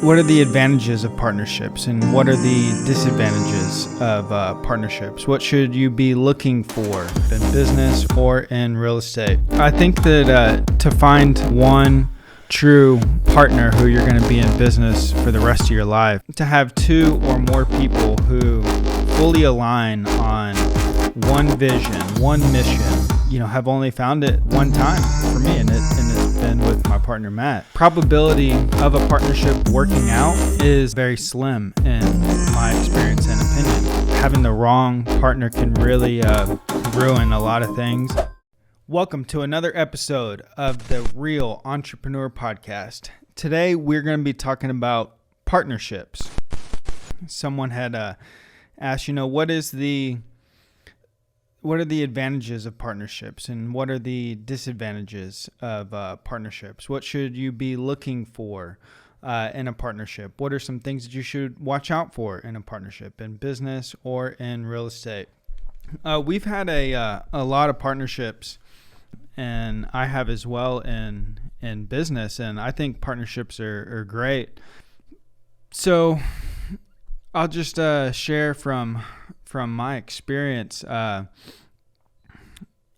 What are the advantages of partnerships and what are the disadvantages of partnerships? What should you be looking for in business or in real estate? I think that to find one true partner who you're going to be in business for the rest of your life, to have two or more people who fully align on one vision, one mission, have only found it one time for me, and it's been with my partner, Matt. Probability of a partnership working out is very slim in my experience and opinion. Having the wrong partner can really ruin a lot of things. Welcome to another episode of the Real Entrepreneur Podcast. Today, we're going to be talking about partnerships. Someone had asked, what are the advantages of partnerships and what are the disadvantages of partnerships? What should you be looking for in a partnership? What are some things that you should watch out for in a partnership in business or in real estate? We've had a lot of partnerships, and I have as well in business, and I think partnerships are great. So I'll just share from my experience.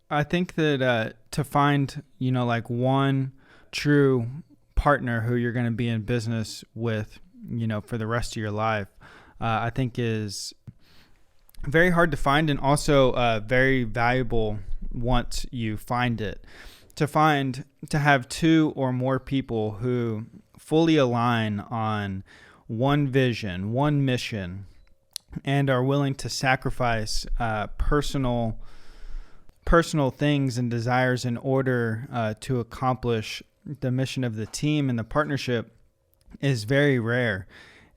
I think that to find one true partner who you're going to be in business with for the rest of your life, I think is very hard to find, and also very valuable once you find it. To have two or more people who fully align on one vision, one mission, and are willing to sacrifice personal things and desires in order to accomplish the mission of the team and the partnership is very rare,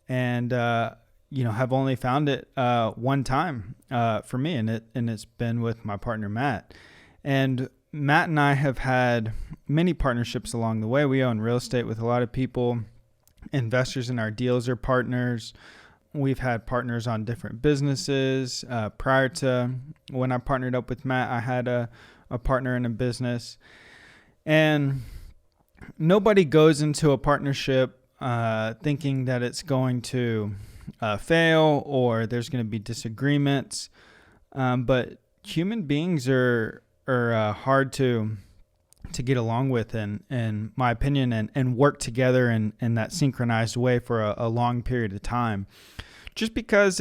and have only found it one time for me, and it's been with my partner Matt. And Matt and I have had many partnerships along the way. We own real estate with a lot of people. Investors in our deals are partners. We've had partners on different businesses. Prior to when I partnered up with Matt, I had a partner in a business. And nobody goes into a partnership thinking that it's going to fail or there's going to be disagreements. But human beings are hard to get along with, in my opinion, and work together in that synchronized way for a long period of time. Just because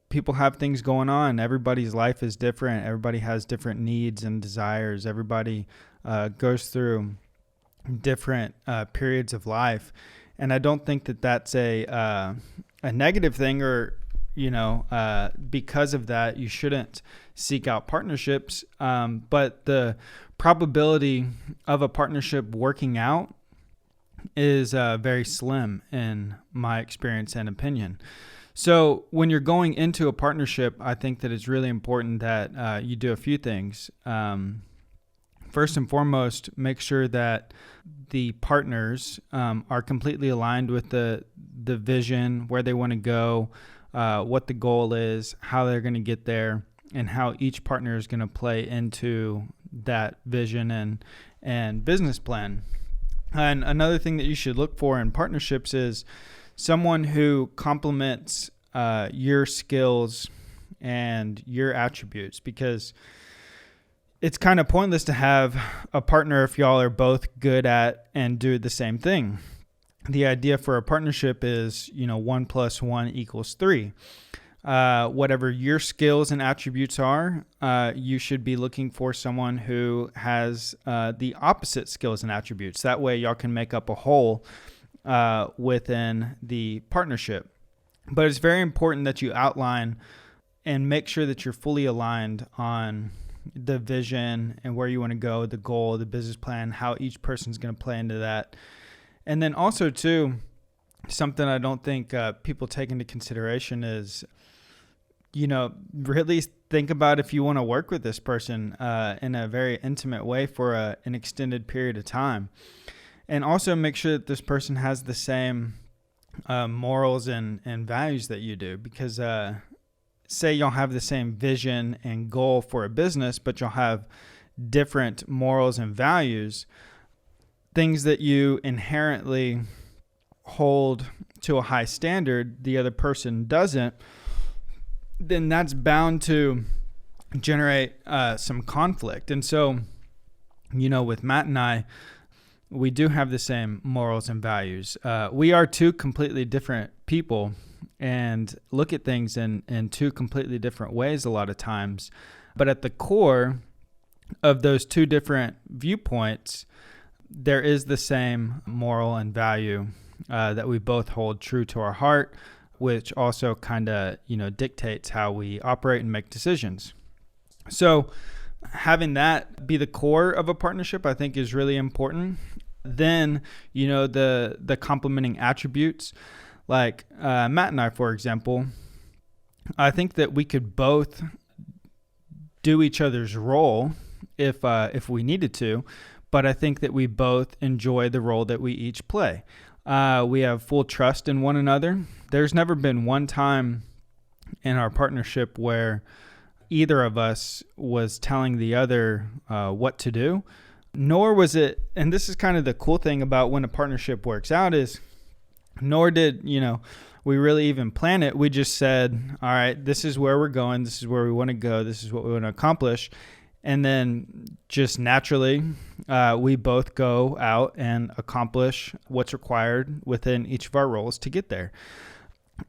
people have things going on. Everybody's life is different. Everybody has different needs and desires. Everybody goes through different periods of life, and I don't think that that's a negative thing, or because of that you shouldn't seek out partnerships. But the probability of a partnership working out is very slim in my experience and opinion. So when you're going into a partnership, I think that it's really important that you do a few things. First and foremost, make sure that the partners are completely aligned with the vision, where they want to go, what the goal is, how they're going to get there, and how each partner is going to play into that vision and business plan. And another thing that you should look for in partnerships is someone who complements your skills and your attributes, because it's kind of pointless to have a partner if y'all are both good at and do the same thing. The idea for a partnership is, 1 + 1 = 3. Whatever your skills and attributes are, you should be looking for someone who has the opposite skills and attributes. That way y'all can make up a whole within the partnership. But it's very important that you outline and make sure that you're fully aligned on the vision and where you want to go, the goal, the business plan, how each person's going to play into that. And then also too, something I don't think people take into consideration is, really think about if you want to work with this person in a very intimate way for an extended period of time. And also make sure that this person has the same morals and values that you do, because say y'all have the same vision and goal for a business, but you'll have different morals and values, things that you inherently hold to a high standard, the other person doesn't, then that's bound to generate some conflict. And so, with Matt and I, we do have the same morals and values. We are two completely different people and look at things in two completely different ways a lot of times. But at the core of those two different viewpoints, there is the same moral and value that we both hold true to our heart, which also kind of, dictates how we operate and make decisions. So having that be the core of a partnership, I think, is really important. Then, the complementing attributes, like Matt and I, for example, I think that we could both do each other's role if we needed to, but I think that we both enjoy the role that we each play. We have full trust in one another. There's never been one time in our partnership where either of us was telling the other what to do, nor was it, and this is kind of the cool thing about when a partnership works out, is nor did, we really even plan it. We just said, all right, this is where we're going. This is where we want to go. This is what we want to accomplish. And then just naturally, we both go out and accomplish what's required within each of our roles to get there.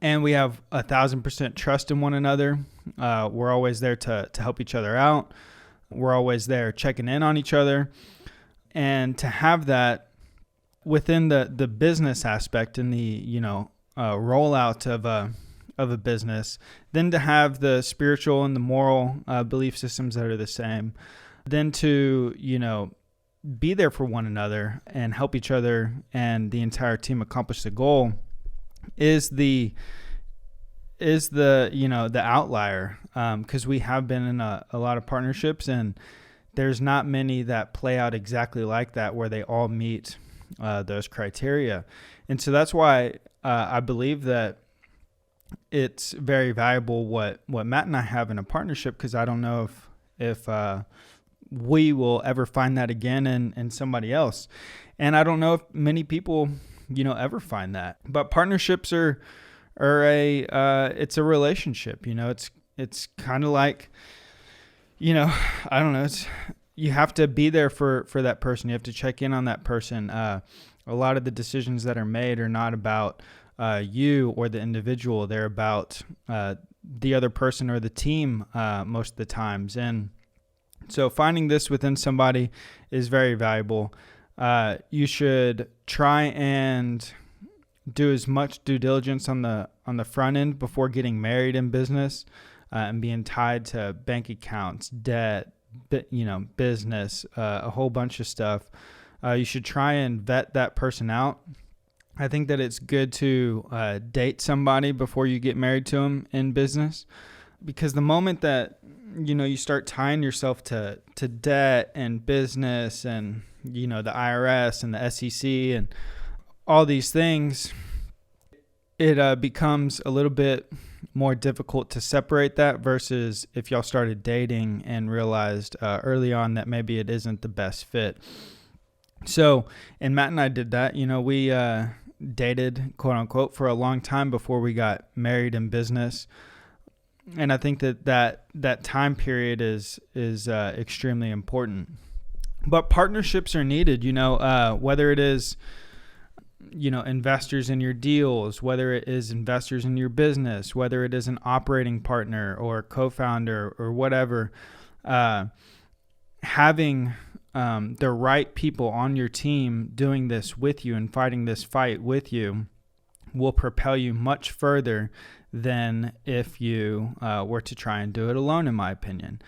And we have 1,000% trust in one another. We're always there to help each other out. We're always there checking in on each other. And to have that within the business aspect and the, rollout of a business, then to have the spiritual and the moral belief systems that are the same, then to, be there for one another and help each other and the entire team accomplish the goal is the outlier, because we have been in a lot of partnerships, and there's not many that play out exactly like that where they all meet those criteria. And so that's why I believe that it's very valuable what Matt and I have in a partnership, because I don't know if we will ever find that again in somebody else. And I don't know if many people, ever find that. But partnerships are it's a relationship. It's kind of like, I don't know. You have to be there for that person. You have to check in on that person. A lot of the decisions that are made are not about you or the individual. They're about the other person or the team most of the times. And so finding this within somebody is very valuable. You should try and do as much due diligence on the front end before getting married in business, and being tied to bank accounts, debt, business, a whole bunch of stuff. You should try and vet that person out. I think that it's good to date somebody before you get married to them in business, because the moment that you start tying yourself to debt and business and the IRS and the SEC and all these things, it becomes a little bit more difficult to separate that versus if y'all started dating and realized early on that maybe it isn't the best fit. So, and Matt and I did that. We dated, quote unquote, for a long time before we got married in business. And I think that time period is extremely important. But partnerships are needed, whether it is, investors in your deals, whether it is investors in your business, whether it is an operating partner or co-founder or whatever, having the right people on your team doing this with you and fighting this fight with you will propel you much further than if you were to try and do it alone, in my opinion.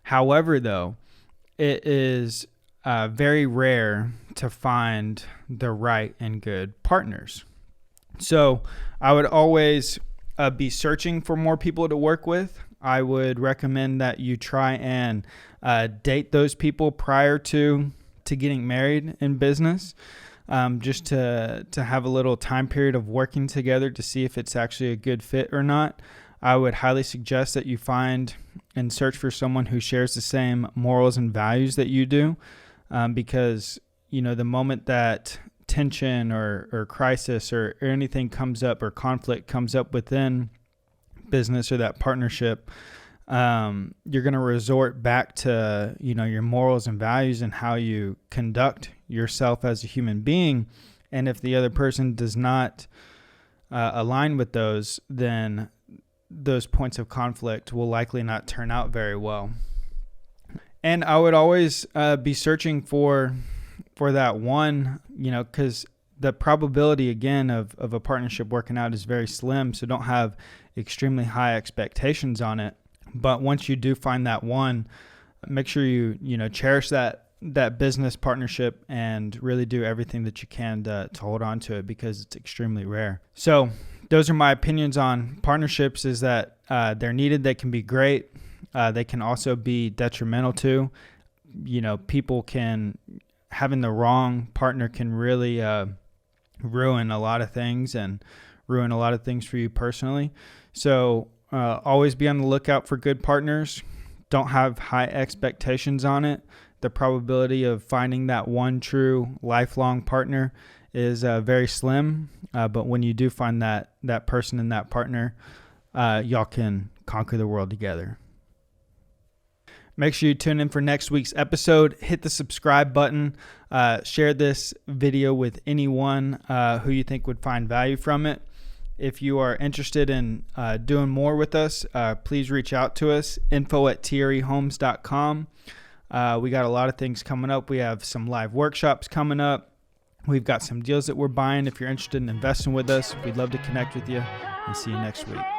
However, though, it is very rare to find the right and good partners. So I would always be searching for more people to work with. I would recommend that you try and date those people prior to getting married in business, just to have a little time period of working together to see if it's actually a good fit or not. I would highly suggest that you find and search for someone who shares the same morals and values that you do, because the moment that tension or crisis or anything comes up or conflict comes up within business or that partnership, you're going to resort back to, your morals and values and how you conduct yourself as a human being. And if the other person does not align with those, then those points of conflict will likely not turn out very well. And I would always be searching for that one, because the probability, again, of a partnership working out is very slim. So don't have extremely high expectations on it. But once you do find that one, make sure you cherish that business partnership and really do everything that you can to hold on to it, because it's extremely rare. So those are my opinions on partnerships, is that they're needed. They can be great. They can also be detrimental too. Having the wrong partner can really ruin a lot of things and ruin a lot of things for you personally. So always be on the lookout for good partners. Don't have high expectations on it. The probability of finding that one true lifelong partner is very slim. But when you do find that person and that partner, y'all can conquer the world together. Make sure you tune in for next week's episode. Hit the subscribe button. Share this video with anyone who you think would find value from it. If you are interested in doing more with us, please reach out to us, info@trehomes.com. We got a lot of things coming up. We have some live workshops coming up. We've got some deals that we're buying. If you're interested in investing with us, we'd love to connect with you, and see you next week.